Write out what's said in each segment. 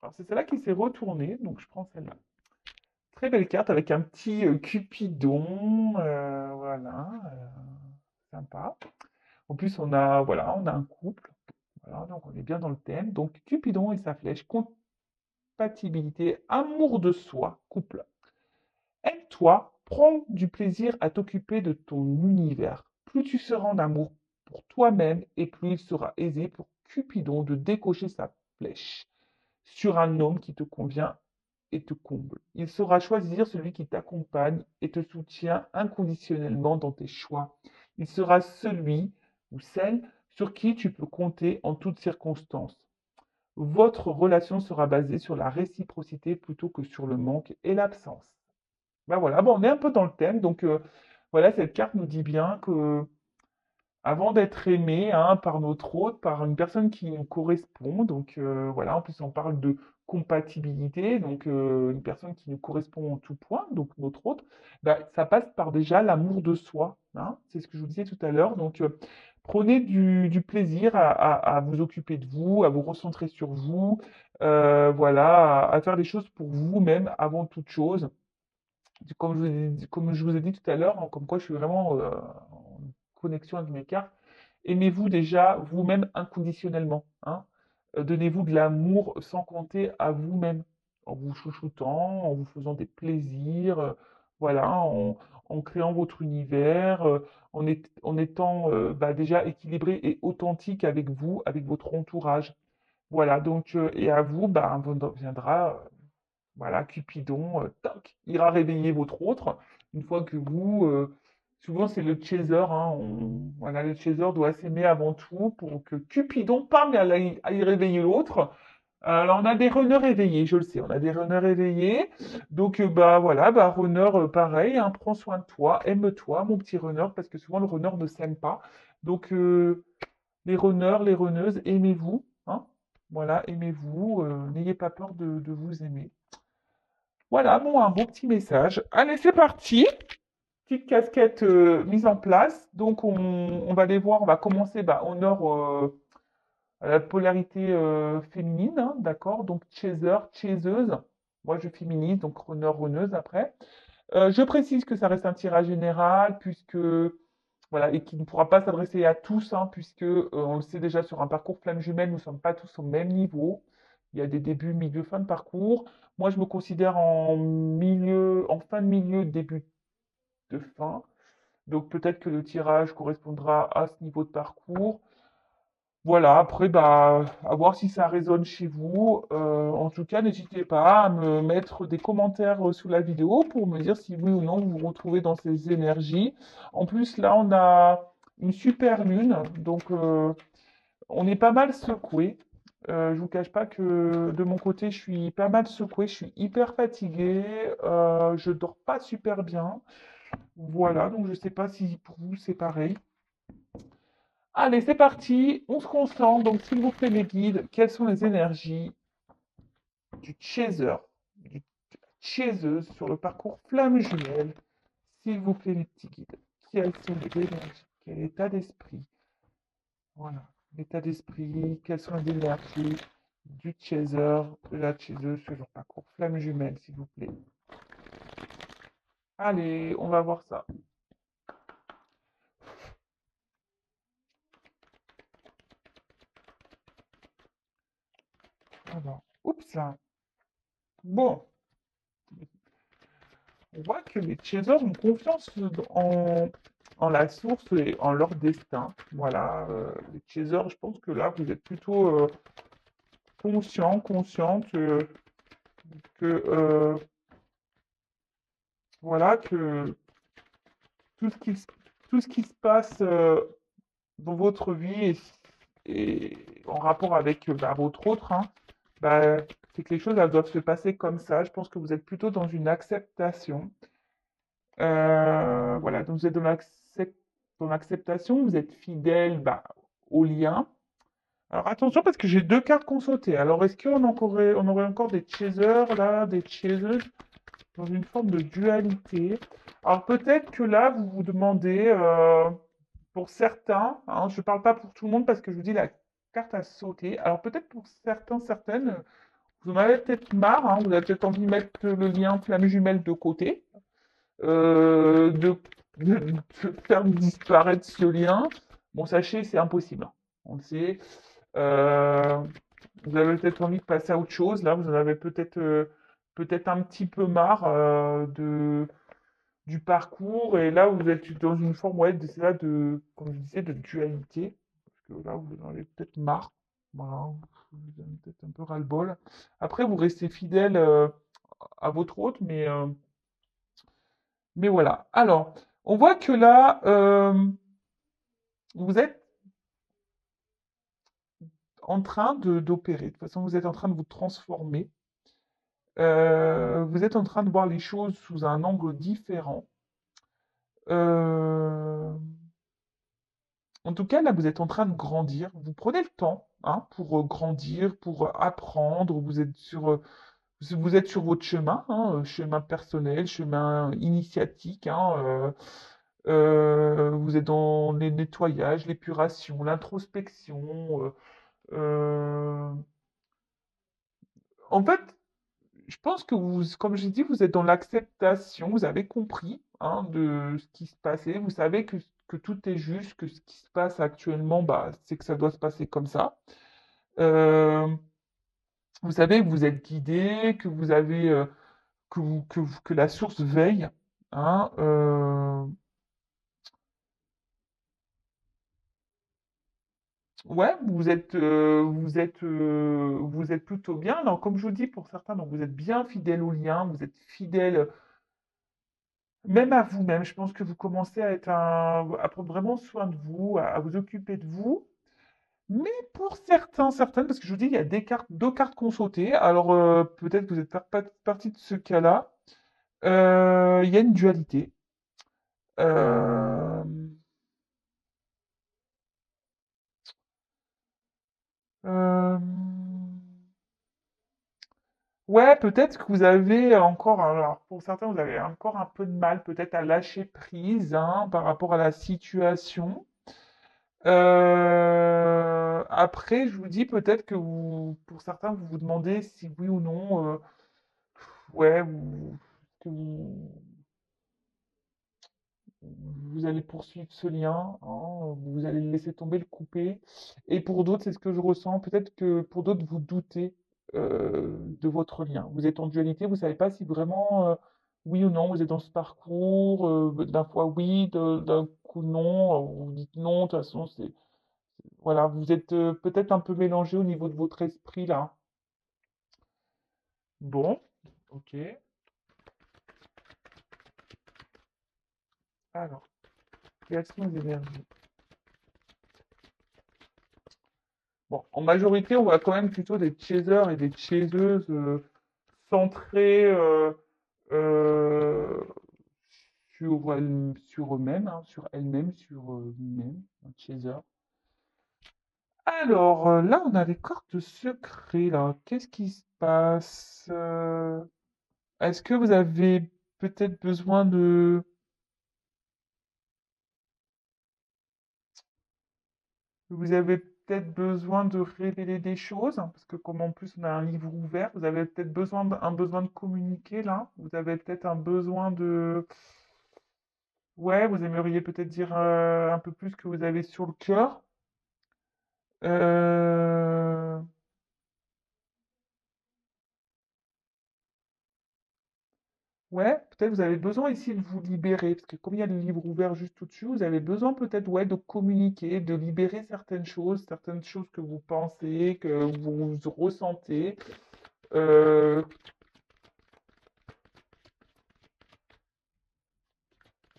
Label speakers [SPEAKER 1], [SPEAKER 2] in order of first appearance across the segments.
[SPEAKER 1] Alors, c'est celle-là qui s'est retournée, donc je prends celle-là. Très belle carte avec un petit Cupidon, voilà, sympa. En plus, voilà, on a un couple, voilà, donc on est bien dans le thème. Donc, Cupidon et sa flèche, compatibilité, amour de soi, couple. Aime-toi, prends du plaisir à t'occuper de ton univers. Plus tu seras en amour pour toi-même et plus il sera aisé pour Cupidon de décocher sa flèche sur un homme qui te convient et te comble. Il saura choisir celui qui t'accompagne et te soutient inconditionnellement dans tes choix. Il sera celui ou celle sur qui tu peux compter en toutes circonstances. Votre relation sera basée sur la réciprocité plutôt que sur le manque et l'absence. Ben voilà, bon, on est un peu dans le thème, donc voilà, cette carte nous dit bien que avant d'être aimé hein, par notre hôte, par une personne qui nous correspond, donc voilà, en plus on parle de compatibilité, donc une personne qui nous correspond en tout point, donc notre hôte, bah, ça passe par déjà l'amour de soi, hein, c'est ce que je vous disais tout à l'heure, donc prenez du plaisir à vous occuper de vous, à vous recentrer sur vous, voilà, à faire des choses pour vous-même avant toute chose. Comme je vous ai dit tout à l'heure, hein, comme quoi je suis vraiment en connexion avec mes cartes, aimez-vous déjà vous-même inconditionnellement. Hein. Donnez-vous de l'amour sans compter à vous-même, en vous chouchoutant, en vous faisant des plaisirs, voilà, en créant votre univers, en étant bah, déjà équilibré et authentique avec vous, avec votre entourage. Voilà, donc, et à vous, bah, viendra voilà, Cupidon, toc, ira réveiller votre autre. Une fois que vous, souvent c'est le chaser, hein, voilà, le chaser doit s'aimer avant tout pour que Cupidon, pam, aille réveiller l'autre. Alors on a des runners éveillés, je le sais, on a des runners éveillés. Donc bah voilà, bah runner pareil, hein, prends soin de toi, aime-toi, mon petit runner, parce que souvent le runner ne s'aime pas. Donc les runners, les runneuses, aimez-vous, hein. Voilà, aimez-vous, n'ayez pas peur de vous aimer. Voilà, bon, un beau petit message. Allez, c'est parti. Petite casquette mise en place. Donc, on va les voir. On va commencer bah, au nord à la polarité féminine. Hein, d'accord? Donc, chaser, chaiseuse. Moi, je féminise, donc runner, runneuse après. Je précise que ça reste un tirage général, puisque voilà, et qui ne pourra pas s'adresser à tous, hein, puisque on le sait déjà sur un parcours flamme jumelle, nous ne sommes pas tous au même niveau. Il y a des débuts, milieu, fin de parcours. Moi, je me considère en milieu, en fin de milieu, début de fin. Donc peut-être que le tirage correspondra à ce niveau de parcours. Voilà, après, bah, à voir si ça résonne chez vous. En tout cas, n'hésitez pas à me mettre des commentaires sous la vidéo pour me dire si oui ou non vous vous retrouvez dans ces énergies. En plus, là, on a une super lune, donc on est pas mal secoué. Je vous cache pas que de mon côté, je suis pas mal secoué, je suis hyper fatigué, je dors pas super bien. Voilà, donc je sais pas si pour vous c'est pareil. Allez, c'est parti, on se concentre. Donc, s'il vous plaît, les guides, quelles sont les énergies du chaser, du chaiseuse sur le parcours flamme jumelle? S'il vous plaît, les petits guides, quelles sont les énergies? Quel état d'esprit? Voilà, l'état d'esprit, quelles sont les énergies du chaser, de la chaiseuse sur le parcours flamme jumelle, s'il vous plaît? Allez, on va voir ça. Alors, oups là. Bon, on voit que les chasers ont confiance en la source et en leur destin. Voilà, les chasers, je pense que là, vous êtes plutôt conscient, consciente que voilà, que tout ce qui, tout ce qui se passe dans votre vie est en rapport avec bah, votre autre, hein, bah, c'est que les choses elles doivent se passer comme ça. Je pense que vous êtes plutôt dans une acceptation. Voilà, donc vous êtes dans l'acceptation, vous êtes fidèle bah, au lien. Alors attention parce que j'ai deux cartes qu'on sautait. Alors est-ce on aurait encore des chasers là, des chaseuses dans une forme de dualité? Alors peut-être que là vous vous demandez, pour certains, hein, je ne parle pas pour tout le monde parce que je vous dis la carte a sauté. Alors peut-être pour certains, certaines, vous en avez peut-être marre, hein, vous avez peut-être envie de mettre le lien flamme jumelle de côté, euh, de, de faire disparaître ce lien. Bon, sachez, c'est impossible, hein. On le sait. Euh, Vous avez peut-être envie de passer à autre chose. Là, vous en avez peut-être un petit peu marre du parcours. Et là, vous êtes dans une forme, ouais, c'est là comme je disais, de dualité. Parce que là, vous en avez peut-être marre. Voilà, vous en avez peut-être un peu ras-le-bol. Après, vous restez fidèle à votre hôte, mais voilà. Alors, on voit que là, vous êtes en train d'opérer. De toute façon, vous êtes en train de vous transformer. Vous êtes en train de voir les choses sous un angle différent. Euh, En tout cas, là, vous êtes en train de grandir. Vous prenez le temps, hein, pour grandir, pour apprendre. Vous êtes sur votre chemin, hein, chemin personnel, chemin initiatique, hein, vous êtes dans les nettoyages, l'épuration, l'introspection. Euh, En fait, je pense que vous, comme j'ai dit, vous êtes dans l'acceptation, vous avez compris, hein, de ce qui se passait, vous savez que tout est juste, que ce qui se passe actuellement, bah, c'est que ça doit se passer comme ça. Euh, Vous savez que vous êtes guidé, que vous avez, que la source veille, hein, ouais, vous êtes plutôt bien. Alors, comme je vous dis, pour certains, donc vous êtes bien fidèle au lien, vous êtes fidèle même à vous-même. Je pense que vous commencez à prendre vraiment soin de vous, à vous occuper de vous. Mais pour certaines, parce que je vous dis, il y a deux cartes qu'on sautait. Alors, peut-être que vous êtes pas partie de ce cas-là. Il y a une dualité. Euh, euh, ouais, peut-être que vous avez encore, alors pour certains, vous avez encore un peu de mal peut-être à lâcher prise, hein, par rapport à la situation. Après, je vous dis peut-être que pour certains, vous vous demandez si oui ou non, ouais, que vous allez poursuivre ce lien, hein, vous allez le laisser tomber, le couper. Et pour d'autres, c'est ce que je ressens. Peut-être que pour d'autres, vous doutez de votre lien. Vous êtes en dualité, vous ne savez pas si vraiment oui ou non, vous êtes dans ce parcours, d'un fois oui, d'un coup non, vous dites non, de toute façon, voilà, vous êtes peut-être un peu mélangé au niveau de votre esprit là. Bon, ok. Alors, quelles sont les énergies? Bon, en majorité, on voit quand même plutôt des chasers et des chaseuses centrés euh, sur eux-mêmes, hein, sur elles-mêmes, sur lui-même, un chaser. Alors, là, on a les cartes secrets, là. Qu'est-ce qui se passe? Est-ce que vous avez peut-être besoin Vous avez peut-être besoin de révéler des choses, hein, parce que comme en plus on a un livre ouvert, vous avez peut-être un besoin de communiquer là. Vous avez peut-être un besoin de... Ouais, vous aimeriez peut-être dire un peu plus que vous avez sur le cœur. Euh, Ouais, peut-être vous avez besoin ici de vous libérer, parce que comme il y a le livre ouvert juste au-dessus, vous avez besoin peut-être, ouais, de communiquer, de libérer certaines choses que vous pensez, que vous ressentez. Euh,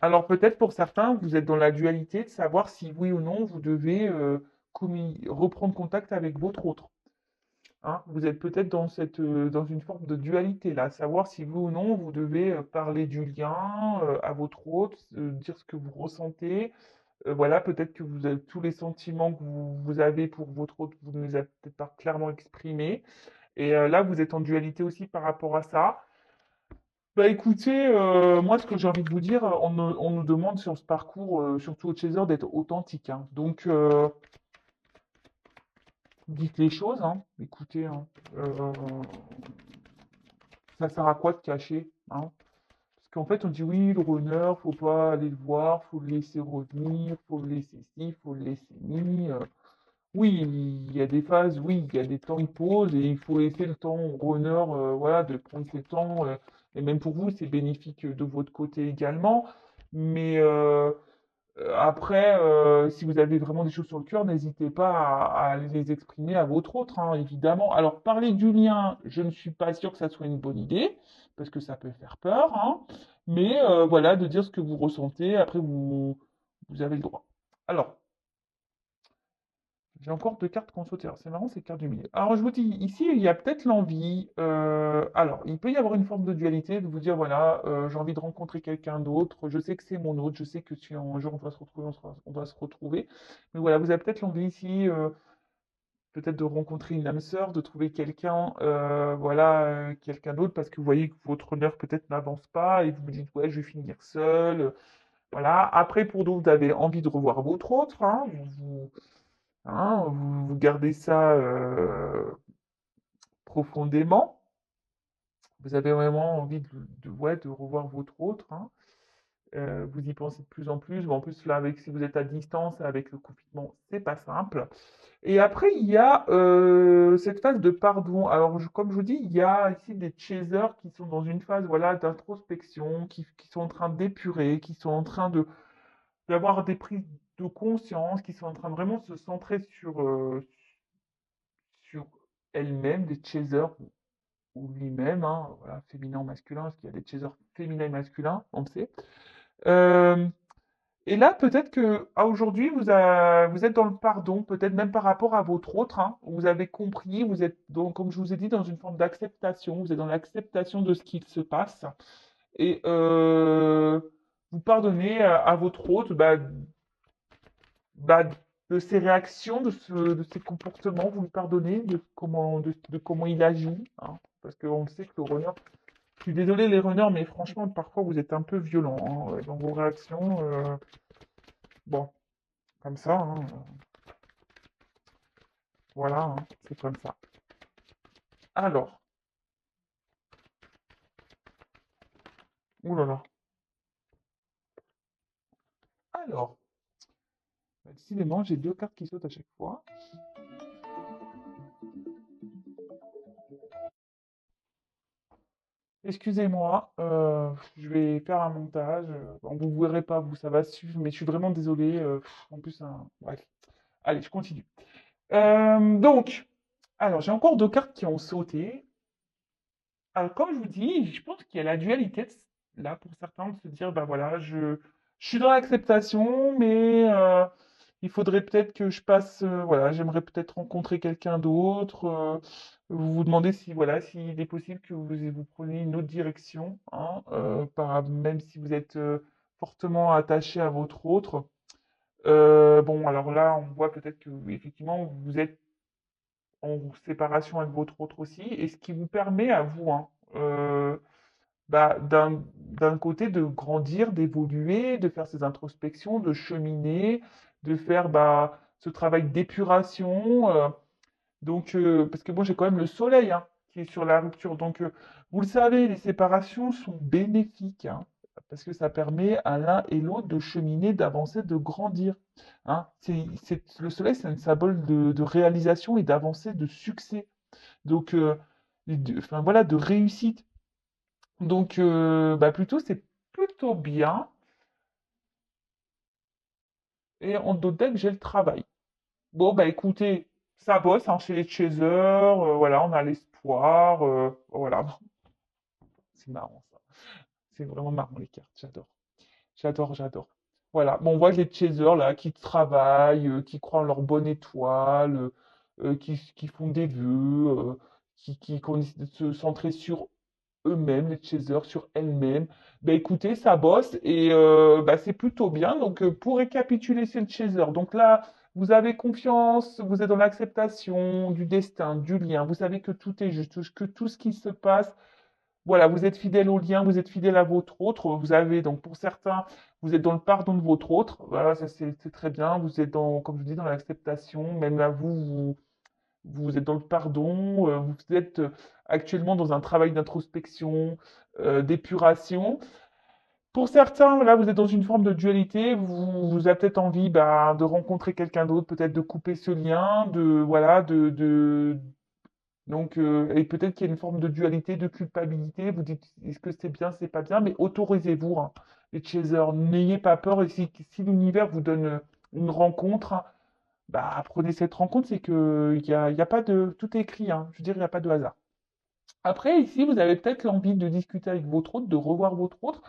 [SPEAKER 1] Alors peut-être pour certains, vous êtes dans la dualité de savoir si oui ou non vous devez reprendre contact avec votre autre, hein. Vous êtes peut-être dans une forme de dualité là, savoir si oui ou non vous devez parler du lien à votre autre, dire ce que vous ressentez. Voilà, peut-être que vous avez tous les sentiments que vous avez pour votre autre, vous ne les avez peut-être pas clairement exprimés. Et là, vous êtes en dualité aussi par rapport à ça. Bah écoutez, moi ce que j'ai envie de vous dire, on nous demande sur ce parcours, surtout au Chaser, d'être authentique, hein. Donc Dites les choses, hein. Écoutez, hein. Euh, ça sert à quoi de cacher, hein? Parce qu'en fait, on dit oui, le runner, faut pas aller le voir, faut le laisser revenir, faut le laisser ci, faut le laisser ni. Oui, il y a des phases, oui, il y a des temps de pause et il faut laisser le temps au runner, voilà, de prendre ses temps. Et même pour vous, c'est bénéfique de votre côté également. Mais après, si vous avez vraiment des choses sur le cœur, n'hésitez pas à les exprimer à votre autre, hein, évidemment. Alors, parler du lien, je ne suis pas sûr que ça soit une bonne idée, parce que ça peut faire peur, hein. Mais voilà, de dire ce que vous ressentez, après, vous avez le droit. Alors, j'ai encore deux cartes qu'on saute. C'est marrant, ces cartes du milieu. Alors, je vous dis, ici, il y a peut-être l'envie. Alors, il peut y avoir une forme de dualité, de vous dire, voilà, j'ai envie de rencontrer quelqu'un d'autre. Je sais que c'est mon autre. Je sais que si un jour on va se retrouver, on va se retrouver. Mais voilà, vous avez peut-être l'envie ici, peut-être de rencontrer une âme sœur, de trouver quelqu'un, voilà, quelqu'un d'autre, parce que vous voyez que votre honneur peut-être n'avance pas et vous vous dites, ouais, je vais finir seul. Voilà. Après, pour d'autres, vous avez envie de revoir votre autre, hein, vous gardez ça profondément. Vous avez vraiment envie ouais, de revoir votre autre, hein. Vous y pensez de plus en plus. Bon, en plus, là, avec, si vous êtes à distance, avec le confinement, c'est pas simple. Et après, il y a cette phase de pardon. Alors, comme je vous dis, il y a ici des chasers qui sont dans une phase, voilà, d'introspection, qui sont en train d'épurer, qui sont en train d'avoir des prises de conscience, qui sont en train de vraiment se centrer sur elle-même, des chasers ou lui-même, hein, voilà, féminin ou masculin, parce qu'il y a des chasers féminins et masculins, on le sait. Euh, et là, peut-être que à aujourd'hui, vous êtes dans le pardon, peut-être même par rapport à votre autre, hein, où vous avez compris, vous êtes, donc, comme je vous ai dit, dans une forme d'acceptation, vous êtes dans l'acceptation de ce qu'il se passe, et vous pardonnez à votre autre, bah, de ses réactions, de ses comportements, vous lui pardonnez, de comment il agit, hein, parce qu'on sait que le runner, je suis désolé les runners, mais franchement, parfois vous êtes un peu violents, hein, dans vos réactions. Bon, comme ça, hein, voilà, hein, c'est comme ça. Alors, oulala. Alors, décidément, j'ai deux cartes qui sautent à chaque fois. Excusez-moi, je vais faire un montage. Bon, vous ne verrez pas, vous, ça va suivre, mais je suis vraiment désolé. En plus, bref. Allez, je continue. Donc, alors, j'ai encore deux cartes qui ont sauté. Alors, comme je vous dis, je pense qu'il y a la dualité là pour certains de se dire, bah voilà, je suis dans l'acceptation, mais il faudrait peut-être que je passe, voilà, j'aimerais peut-être rencontrer quelqu'un d'autre. Vous vous demandez si, voilà, s'il est possible que vous preniez une autre direction, hein, même si vous êtes fortement attaché à votre autre. Bon, alors là, on voit peut-être que effectivement vous êtes en séparation avec votre autre aussi, et ce qui vous permet à vous, hein, bah, d'un côté de grandir, d'évoluer, de faire ces introspections, de cheminer, de faire bah, ce travail d'épuration. Donc, parce que moi j'ai quand même le soleil, hein, qui est sur la rupture. Donc, vous le savez, les séparations sont bénéfiques, hein, parce que ça permet à l'un et l'autre de cheminer, d'avancer, de grandir, hein. Le soleil, c'est un symbole de réalisation et d'avancée, de succès. Donc, enfin, voilà, de réussite. Donc, bah, plutôt, c'est plutôt bien. Et en d'autres decks, j'ai le travail. Bon, bah écoutez, ça bosse, hein, chez les chasers. Voilà, on a l'espoir. Voilà, c'est marrant ça. C'est vraiment marrant les cartes, j'adore. J'adore, j'adore. Voilà, bon, on voit les chasers là qui travaillent, qui croient en leur bonne étoile, qui font des vœux, qui connaissent de se centrer sur eux-mêmes, les chasers, sur elles-mêmes. Ben écoutez, ça bosse et bah, c'est plutôt bien. Donc pour récapituler, c'est le chaser. Donc là, vous avez confiance, vous êtes dans l'acceptation du destin, du lien. Vous savez que tout est juste, que tout ce qui se passe, voilà, vous êtes fidèle au lien, vous êtes fidèle à votre autre. Vous avez donc pour certains, vous êtes dans le pardon de votre autre. Voilà, ça c'est très bien. Vous êtes dans, comme je dis, dans l'acceptation. Même là, vous êtes dans le pardon, vous êtes actuellement dans un travail d'introspection, d'épuration. Pour certains, là, vous êtes dans une forme de dualité, vous avez peut-être envie bah, de rencontrer quelqu'un d'autre, peut-être de couper ce lien, voilà, donc, et peut-être qu'il y a une forme de dualité, de culpabilité. Vous dites, est-ce que c'est bien, c'est pas bien, mais autorisez-vous, hein, les chasers, n'ayez pas peur. Et si l'univers vous donne une rencontre, hein, bah, prenez cette rencontre, c'est que il y a pas de, tout est écrit, hein. Je veux dire, il n'y a pas de hasard. Après, ici, vous avez peut-être l'envie de discuter avec votre hôte, de revoir votre hôte,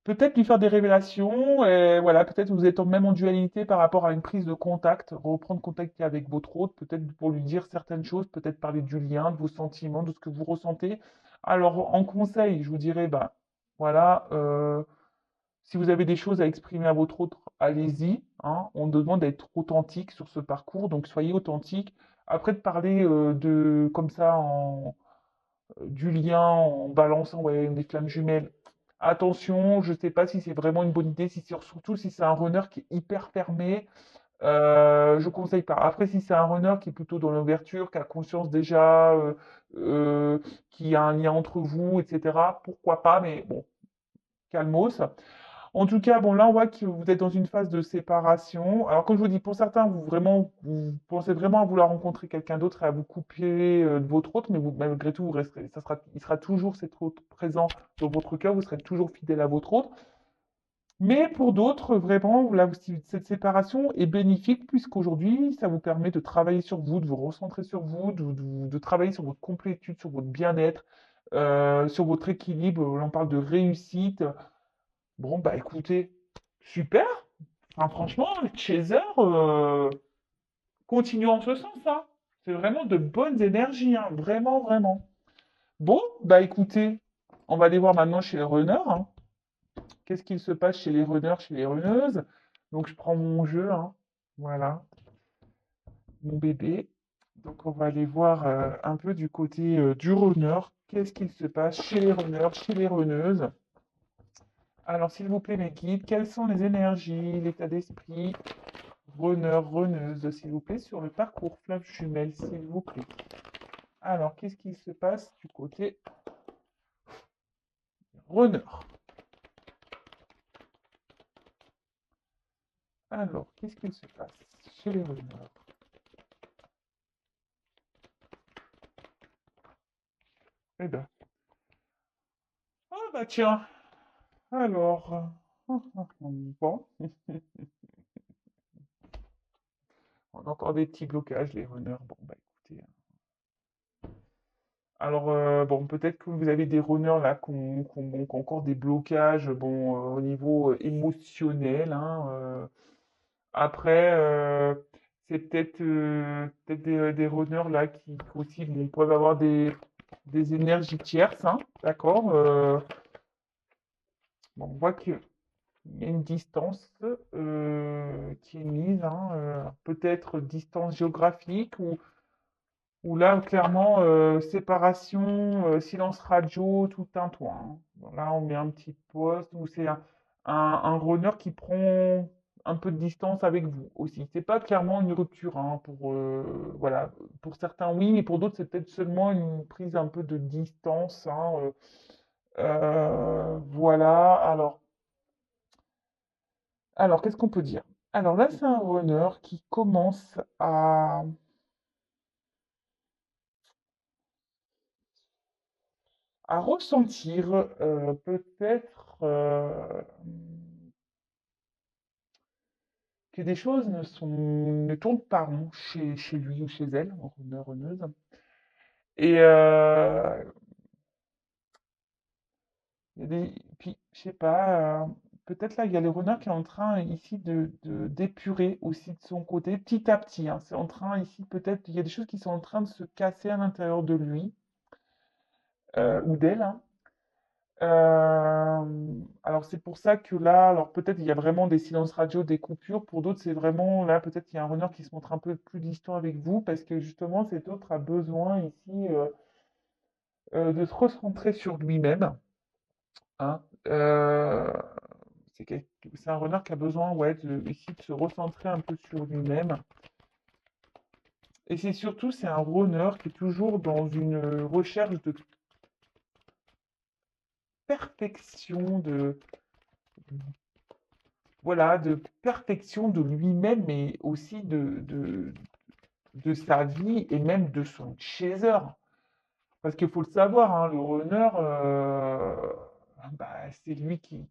[SPEAKER 1] peut-être lui faire des révélations, et voilà, peut-être vous êtes même en dualité par rapport à une prise de contact, reprendre contact avec votre hôte, peut-être pour lui dire certaines choses, peut-être parler du lien, de vos sentiments, de ce que vous ressentez. Alors, en conseil, je vous dirais, bah, voilà, si vous avez des choses à exprimer à votre hôte, allez-y, hein. On demande d'être authentique sur ce parcours, donc soyez authentique. Après, de parler comme ça du lien en balançant ouais, des flammes jumelles. Attention, je ne sais pas si c'est vraiment une bonne idée, surtout si c'est un runner qui est hyper fermé, je conseille pas. Après, si c'est un runner qui est plutôt dans l'ouverture, qui a conscience déjà, qui a un lien entre vous, etc., pourquoi pas, mais bon, calmos. En tout cas, bon, là, on voit que vous êtes dans une phase de séparation. Alors, comme je vous dis, pour certains, vous pensez vraiment à vouloir rencontrer quelqu'un d'autre et à vous couper de votre autre, mais malgré tout, vous resterez, il sera toujours cet autre présent dans votre cœur, vous serez toujours fidèle à votre autre. Mais pour d'autres, vraiment, là, cette séparation est bénéfique puisqu'aujourd'hui, ça vous permet de travailler sur vous, de vous recentrer sur vous, de travailler sur votre complétude, sur votre bien-être, sur votre équilibre. Là, on parle de réussite. Bon, bah écoutez, super. Enfin, franchement, Chaser, continuons en ce sens, hein. C'est vraiment de bonnes énergies, hein. Vraiment, vraiment. Bon, bah écoutez, on va aller voir maintenant chez les runners, hein. Qu'est-ce qu'il se passe chez les runners, chez les runneuses? Donc, je prends mon jeu, hein. Voilà, mon bébé. Donc, on va aller voir un peu du côté du runner. Qu'est-ce qu'il se passe chez les runners, chez les runneuses? Alors, s'il vous plaît, mes guides, quelles sont les énergies, l'état d'esprit, runner, runneuse, s'il vous plaît, sur le parcours flamme jumelle, s'il vous plaît. Alors, qu'est-ce qui se passe du côté runner? Alors, qu'est-ce qu'il se passe chez les runners? Eh ben, ah bah tiens, alors, bon, on a encore des petits blocages, les runners. Bon, bah écoutez. Alors, bon, peut-être que vous avez des runners là qui ont encore des blocages, bon, au niveau émotionnel, hein. Après, c'est peut-être des runners là qui aussi bon, peuvent avoir des énergies tierces, hein, d'accord? Bon, on voit qu'il y a une distance qui est mise, hein, peut-être distance géographique ou là, clairement, séparation, silence radio, tout un toit, hein. Bon, là, on met un petit poste où c'est un runner qui prend un peu de distance avec vous aussi. C'est pas clairement une rupture, hein, voilà. Pour certains, oui, mais pour d'autres, c'est peut-être seulement une prise un peu de distance, hein, voilà. Alors, qu'est-ce qu'on peut dire? Alors là, c'est un runner qui commence à ressentir peut-être que des choses ne tournent pas rond chez lui ou chez elle, runner, runneuse. Et il y a puis, je sais pas, peut-être là, il y a le runner qui est en train ici d'épurer aussi de son côté, petit à petit, hein. C'est en train ici, peut-être, il y a des choses qui sont en train de se casser à l'intérieur de lui ou d'elle, hein. Alors c'est pour ça que là, alors peut-être il y a vraiment des silences radio, des coupures. Pour d'autres, c'est vraiment là, peut-être il y a un runner qui se montre un peu plus distant avec vous parce que justement cet autre a besoin ici de se recentrer sur lui-même, hein. C'est un runner qui a besoin ouais, ici de se recentrer un peu sur lui-même. Et c'est surtout, c'est un runner qui est toujours dans une recherche de perfection, voilà, de perfection de lui-même, mais aussi de sa vie et même de son chaser. Parce qu'il faut le savoir, hein, le runner, bah, c'est lui qui-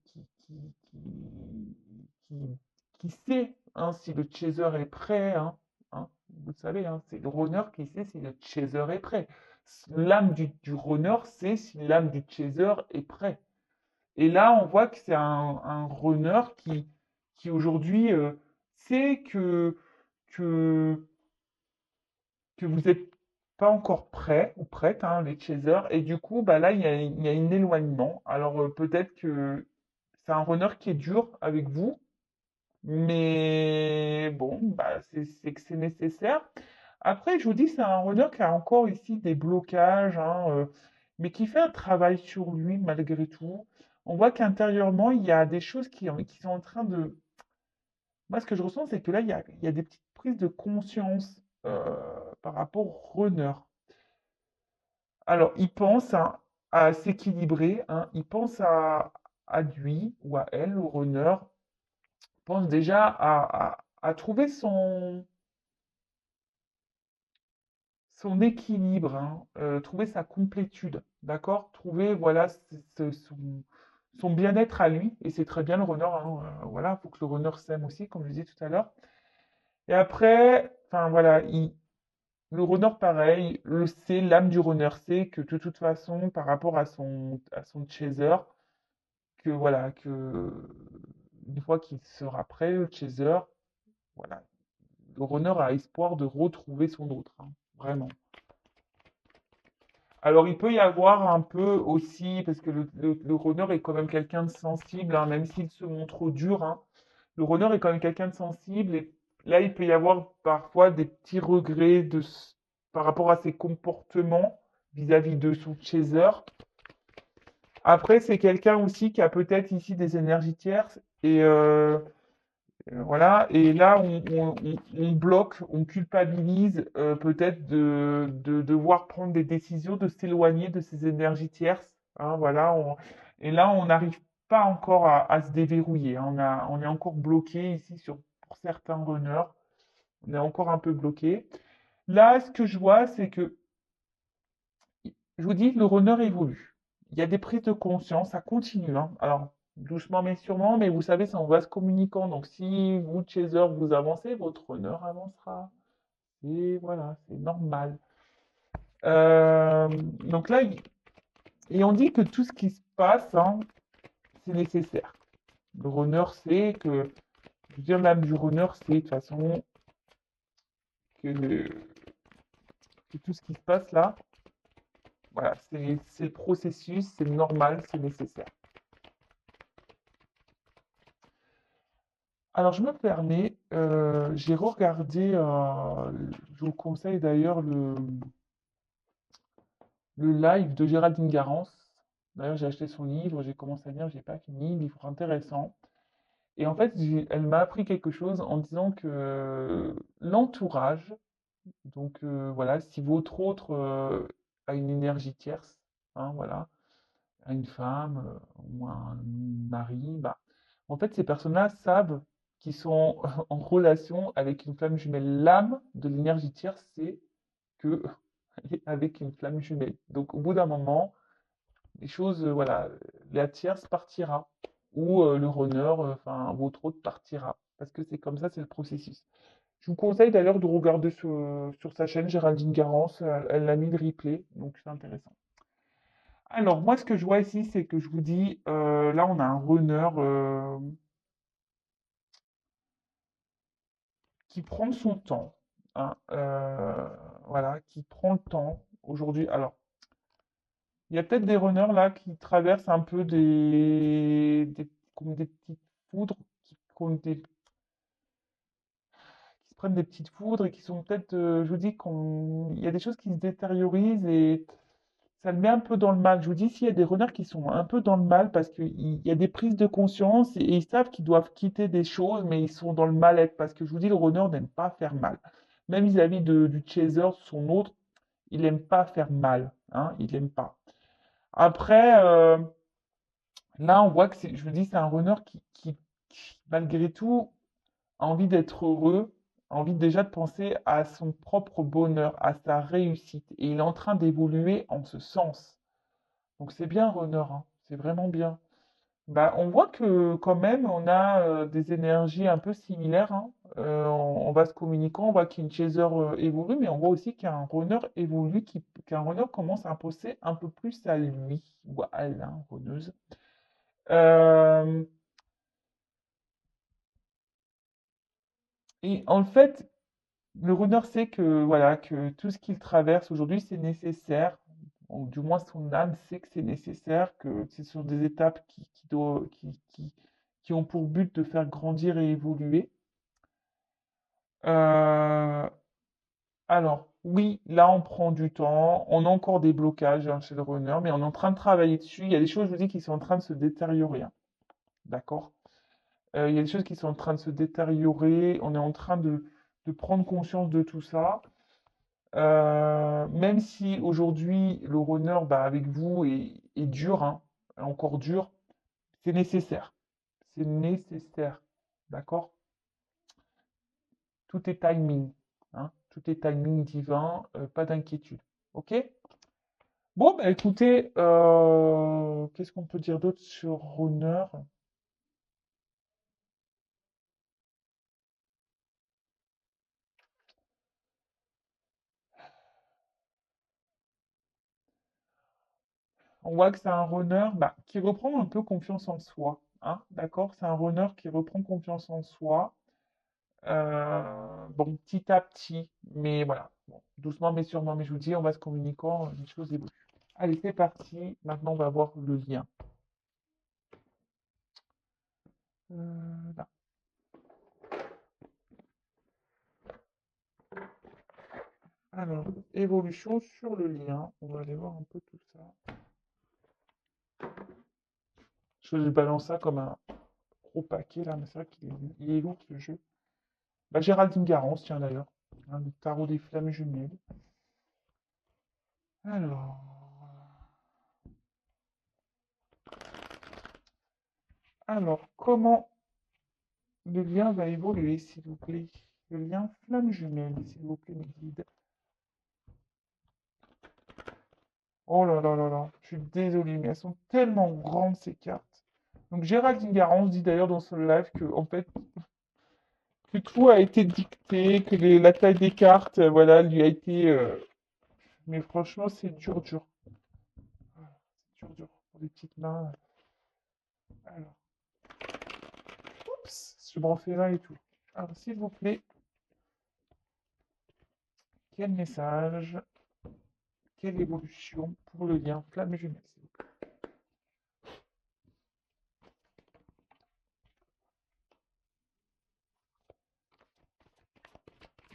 [SPEAKER 1] qui sait hein, si le chaser est prêt. Hein. Vous le savez, hein, c'est le runner qui sait si le chaser est prêt. L'âme du runner sait si l'âme du chaser est prêt. Et là, on voit que c'est un runner qui aujourd'hui sait que, que vous n'êtes pas encore prêt ou prête, hein, les chasers, et du coup, bah là, il y a un éloignement. Alors peut-être que c'est un runner qui est dur avec vous, mais bon, bah, c'est que c'est nécessaire. Après, je vous dis, c'est un runner qui a encore ici des blocages, hein, mais qui fait un travail sur lui malgré tout. On voit qu'intérieurement, il y a des choses qui sont en train de... Moi, ce que je ressens, c'est que là, il y a des petites prises de conscience par rapport au runner. Alors, il pense hein, à s'équilibrer, hein, il pense à lui ou à elle, au runner, pense déjà à trouver son équilibre, hein, trouver sa complétude, d'accord? Trouver, voilà, son bien-être à lui, et c'est très bien le runner, hein, voilà, il faut que le runner s'aime aussi, comme je disais tout à l'heure. Et après, enfin voilà, le runner, pareil, le sait, l'âme du runner sait que de toute façon, par rapport à son chaser, que voilà, que une fois qu'il sera prêt, le chaser, voilà, le runner a espoir de retrouver son autre, hein, vraiment. Alors, il peut y avoir un peu aussi, parce que le runner est quand même quelqu'un de sensible, hein, même s'il se montre dur, hein, le runner est quand même quelqu'un de sensible, et là, il peut y avoir parfois des petits regrets par rapport à ses comportements vis-à-vis de son chaser. Après, c'est quelqu'un aussi qui a peut-être ici des énergies tierces, et voilà, et là, on bloque, on culpabilise peut-être de devoir prendre des décisions, de s'éloigner de ces énergies tierces. Hein, voilà, et là, on n'arrive pas encore à se déverrouiller. Hein, on est encore bloqué ici pour certains runners. On est encore un peu bloqué. Là, ce que je vois, c'est que, je vous dis, le runner évolue. Il y a des prises de conscience, ça continue. Hein. Alors, doucement mais sûrement, mais vous savez, c'est en vase communicant. Donc, si vous, chaser, vous avancez, votre runner avancera. Et voilà, c'est normal. Donc là, et on dit que tout ce qui se passe, hein, c'est nécessaire. Le runner sait que, je veux dire, l'âme du runner sait de toute façon que tout ce qui se passe là, voilà, c'est le processus, c'est normal, c'est nécessaire. Alors, je me permets, j'ai regardé, je vous conseille d'ailleurs le live de Géraldine Garance. D'ailleurs, j'ai acheté son livre, j'ai commencé à lire, j'ai pas fini, livre intéressant. Et en fait, elle m'a appris quelque chose en disant que l'entourage, donc voilà, si votre autre a une énergie tierce, hein, voilà, a une femme ou un mari, bah, en fait, ces personnes-là savent qu'ils sont en relation avec une flamme jumelle. L'âme de l'énergie tierce, c'est que elle est avec une flamme jumelle. Donc, au bout d'un moment, les choses, voilà, la tierce partira ou le runner, enfin, votre autre partira. Parce que c'est comme ça, c'est le processus. Je vous conseille d'ailleurs de regarder sur sa chaîne Géraldine Garance, elle a mis le replay, donc c'est intéressant. Alors, moi, ce que je vois ici, c'est que je vous dis, là, on a un runner qui prend son temps, hein, voilà, qui prend le temps aujourd'hui. Alors, il y a peut-être des runners là qui traversent un peu comme des petites foudres, qui se prennent des petites foudres et qui sont peut-être, je vous dis, il y a des choses qui se détériorisent et ça le met un peu dans le mal. Je vous dis, s'il y a des runners qui sont un peu dans le mal parce qu'il y a des prises de conscience et ils savent qu'ils doivent quitter des choses, mais ils sont dans le mal-être parce que je vous dis, le runner n'aime pas faire mal. même vis-à-vis du chaser, son autre, il n'aime pas faire mal, hein, il n'aime pas. Après, là, on voit que c'est, je me dis, c'est un runner qui, malgré tout, a envie d'être heureux, a envie déjà de penser à son propre bonheur, à sa réussite. Et il est en train d'évoluer en ce sens. Donc c'est bien, runner, hein, c'est vraiment bien. Bah, on voit que quand même, on a des énergies un peu similaires, hein. En vase communicant, on voit qu'une chaser évolue, mais on voit aussi qu'un runner évolue, qu'un runner commence à penser un peu plus à lui ou à elle, hein, runneuse. Euh, et en fait, le runner sait que voilà que tout ce qu'il traverse aujourd'hui, c'est nécessaire, ou du moins son âme sait que c'est nécessaire, que ce sont des étapes qui ont pour but de faire grandir et évoluer. Euh, alors, oui, là, on prend du temps, on a encore des blocages hein, chez le runner, mais on est en train de travailler dessus. Il y a des choses, je vous dis, qui sont en train de se détériorer, hein, d'accord? Il y a des choses qui sont en train de se détériorer, on est en train de prendre conscience de tout ça. Même si aujourd'hui le runner bah, avec vous est dur, hein, encore dur, c'est nécessaire. C'est nécessaire. D'accord? Tout est timing. Hein, tout est timing divin, pas d'inquiétude. Ok? Bon, bah écoutez, qu'est-ce qu'on peut dire d'autre sur runner? On voit que c'est un runner bah, qui reprend un peu confiance en soi. Hein, d'accord? C'est un runner qui reprend confiance en soi. Bon, petit à petit, mais voilà. Bon, doucement mais sûrement, mais je vous dis, on va se communiquant, les choses évoluent. Allez, c'est parti. Maintenant, on va voir le lien. Là. Alors, évolution sur le lien. On va aller voir un peu tout ça. Je balance ça comme un gros paquet là, mais c'est vrai qu'il est lourd ce jeu. Bah, Géraldine Garance, tiens d'ailleurs. Hein, le tarot des flammes jumelles. Alors, comment le lien va évoluer, s'il vous plaît? Le lien flamme jumelle, s'il vous plaît, mes guides. Oh là là là là, je suis désolé, mais elles sont tellement grandes ces cartes. Donc Géraldine Garance dit d'ailleurs dans son live que en fait que tout a été dicté, que la taille des cartes, voilà, lui a été. Mais franchement, c'est dur, dur. C'est dur, dur pour les petites mains. Alors, oups, je m'en fais là et tout. Alors, s'il vous plaît, quel message, quelle évolution pour le lien flamme jumelle, s'il vous plaît.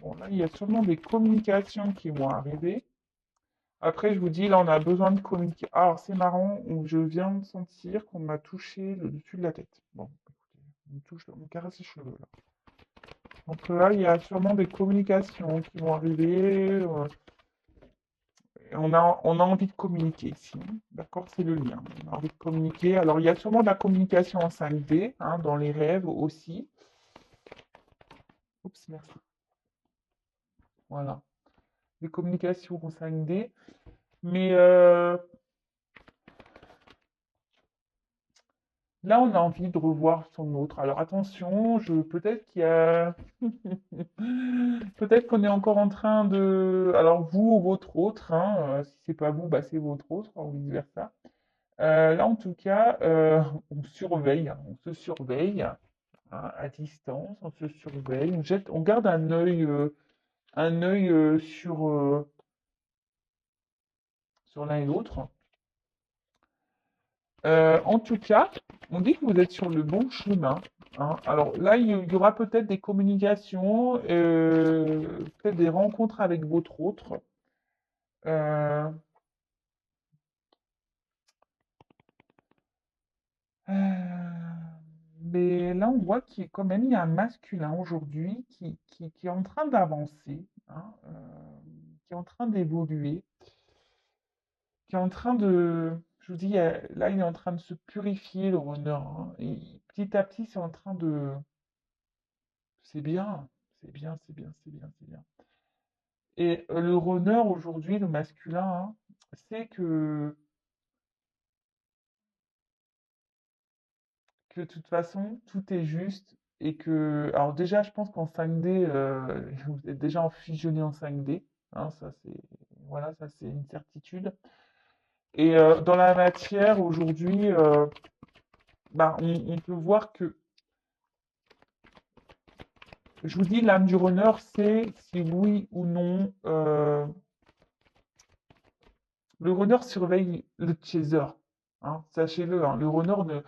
[SPEAKER 1] Bon, là, il y a sûrement des communications qui vont arriver. Après, je vous dis, là, on a besoin de communiquer. Ah, alors, c'est marrant, je viens de sentir qu'on m'a touché le dessus de la tête. Bon, écoutez, on me caresse les cheveux, là. Donc là, il y a sûrement des communications qui vont arriver. Et on a envie de communiquer ici. D'accord? C'est le lien. On a envie de communiquer. Alors, il y a sûrement de la communication en 5D, hein, dans les rêves aussi. Oups, merci. Voilà. Des communications en 5D. Mais là, on a envie de revoir son autre. Alors attention, peut-être qu'il y a, peut-être qu'on est encore en train de, alors vous ou votre autre, hein, si c'est pas vous, bah c'est votre autre, ou vice versa. Là, en tout cas, on surveille, hein, on se surveille hein, à distance, on se surveille, on garde un œil sur l'un et l'autre. En tout cas, on dit que vous êtes sur le bon chemin. Hein. Alors là, il y aura peut-être des communications, peut-être des rencontres avec votre autre. Euh, euh, mais là, là, on voit qu'il y a quand même il y a un masculin aujourd'hui qui est en train d'avancer, hein, qui est en train d'évoluer, qui est en train de, je vous dis, là, il est en train de se purifier, le runner, hein, et petit à petit, c'est en train de, c'est bien, c'est bien, c'est bien, c'est bien, c'est bien. Et le runner aujourd'hui, le masculin, hein, c'est que de toute façon, tout est juste et que, alors déjà, je pense qu'en 5D, vous êtes déjà en fusionné en 5D, hein, ça c'est, voilà, ça c'est une certitude. Et dans la matière aujourd'hui, bah, on peut voir que, je vous dis, l'âme du runner, c'est si oui ou non, le runner surveille le chaser, hein, sachez-le, hein, le runner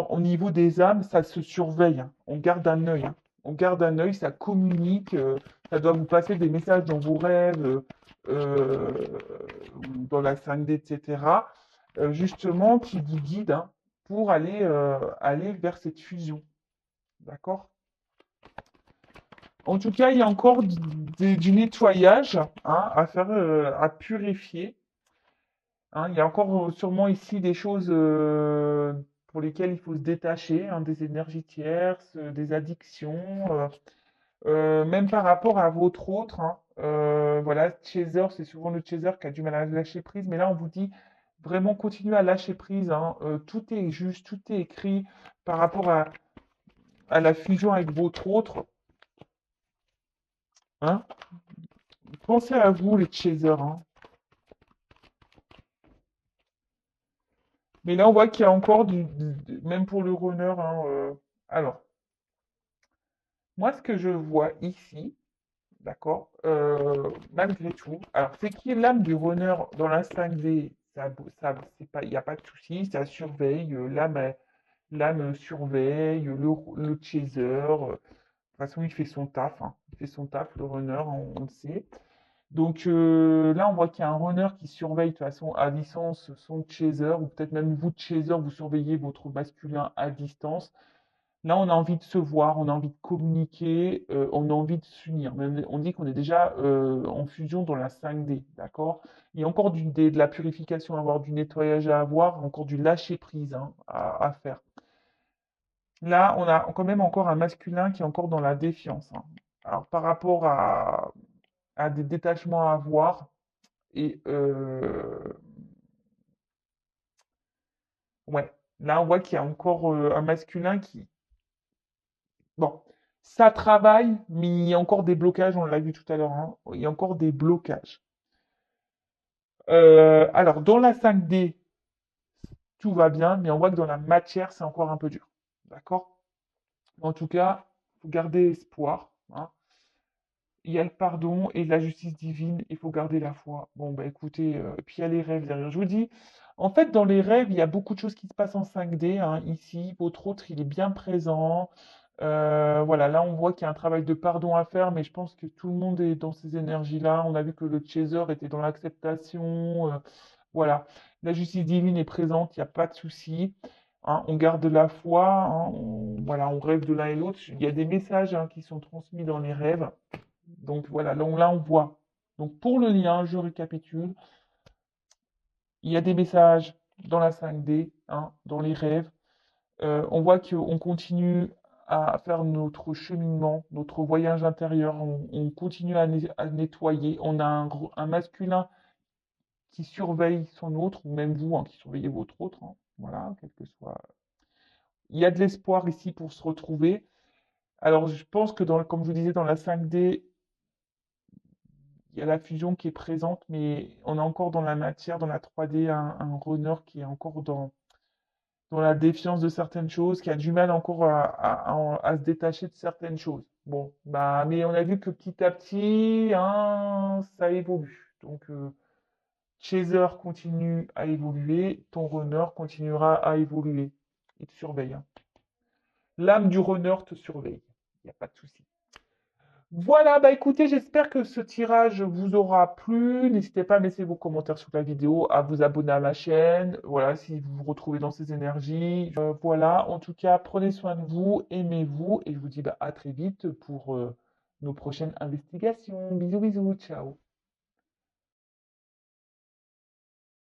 [SPEAKER 1] au niveau des âmes, ça se surveille, hein. On garde un œil, hein. On garde un œil, ça communique, ça doit vous passer des messages dans vos rêves, ou dans la 5D, etc. Justement, qui vous guide, hein, pour aller vers cette fusion. D'accord? En tout cas, il y a encore du nettoyage, hein, à faire, à purifier. Hein, il y a encore sûrement ici des choses pour lesquelles il faut se détacher, hein, des énergies tierces, des addictions, même par rapport à votre autre, hein. Voilà, chaser, c'est souvent le chaser qui a du mal à lâcher prise, mais là on vous dit vraiment continuez à lâcher prise, hein. Tout est juste, tout est écrit par rapport à la fusion avec votre autre, hein. Pensez à vous les chasers, hein. Mais là on voit qu'il y a encore même pour le runner, hein, alors. Moi, ce que je vois ici, d'accord, malgré tout, alors c'est qui est l'âme du runner dans la 5D, c'est pas, il n'y a pas de souci, ça surveille, l'âme surveille, le chaser, de toute façon, il fait son taf, hein, il fait son taf, le runner, on le sait. Donc là, on voit qu'il y a un runner qui surveille de toute façon à distance son chaser, ou peut-être même vous, chaser, vous surveillez votre masculin à distance. Là, on a envie de se voir, on a envie de communiquer, on a envie de s'unir. On dit qu'on est déjà en fusion dans la 5D, d'accord? Il y a encore de la purification à avoir, du nettoyage à avoir, encore du lâcher prise, hein, à faire. Là, on a quand même encore un masculin qui est encore dans la défiance, hein. Alors, par rapport à des détachements à avoir, et ouais, là, on voit qu'il y a encore un masculin qui, bon, ça travaille, mais il y a encore des blocages, on l'a vu tout à l'heure, hein. Il y a encore des blocages. Alors, dans la 5D, tout va bien, mais on voit que dans la matière, c'est encore un peu dur. D'accord? En tout cas, il faut garder espoir, hein. Il y a le pardon et la justice divine, il faut garder la foi. Bon, bah écoutez, puis il y a les rêves derrière. Je vous dis, en fait, dans les rêves, il y a beaucoup de choses qui se passent en 5D, hein. Ici, votre autre, il est bien présent. Voilà, là, on voit qu'il y a un travail de pardon à faire, mais je pense que tout le monde est dans ces énergies-là. On a vu que le chaser était dans l'acceptation. Voilà, la justice divine est présente, il n'y a pas de souci, hein. On garde la foi, hein, voilà, on rêve de l'un et l'autre. Il y a des messages, hein, qui sont transmis dans les rêves. Donc voilà, là on voit. Donc pour le lien, je récapitule. Il y a des messages dans la 5D, hein, dans les rêves. On voit qu'on continue à faire notre cheminement, notre voyage intérieur. On continue à nettoyer. On a un masculin qui surveille son autre, ou même vous, hein, qui surveillez votre autre, hein. Voilà, quel que soit. Il y a de l'espoir ici pour se retrouver. Alors, je pense que, comme je vous disais, dans la 5D, il y a la fusion qui est présente, mais on est encore dans la matière, dans la 3D, un runner qui est encore dans la défiance de certaines choses, qui a du mal encore à se détacher de certaines choses. Bon, bah, mais on a vu que petit à petit, hein, ça évolue. Donc, Chaser continue à évoluer, ton runner continuera à évoluer. Il te surveille, hein. L'âme du runner te surveille. Il n'y a pas de souci. Voilà, bah écoutez, j'espère que ce tirage vous aura plu. N'hésitez pas à me laisser vos commentaires sous la vidéo, à vous abonner à ma chaîne. Voilà, si vous vous retrouvez dans ces énergies. Voilà, en tout cas, prenez soin de vous, aimez-vous, et je vous dis bah, à très vite pour nos prochaines investigations. Bisous, bisous, ciao.